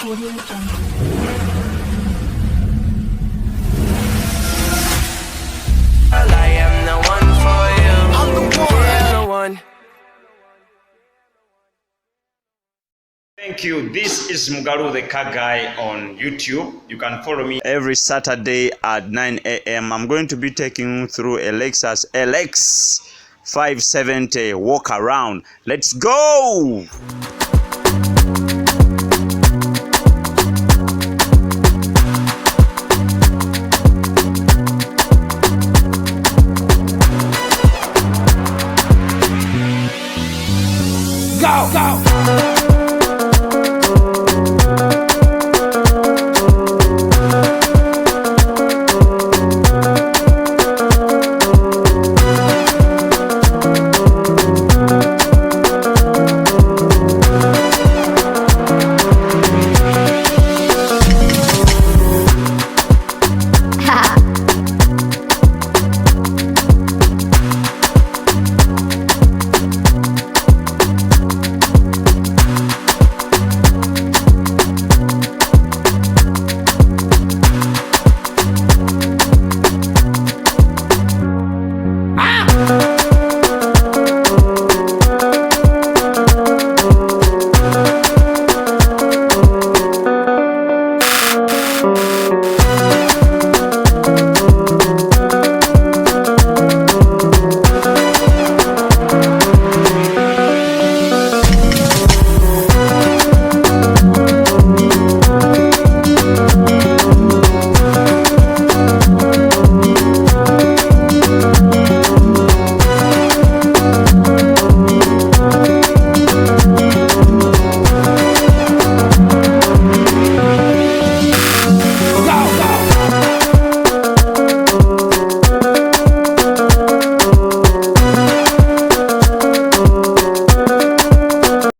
Audio Jungle. I am the one for you. I'm the one. I'm the one. Thank you. This is Mugaru the Car Guy on YouTube. You can follow me every Saturday at 9 a.m. I'm going to be taking you through a Lexus LX 570 walk around. Let's go!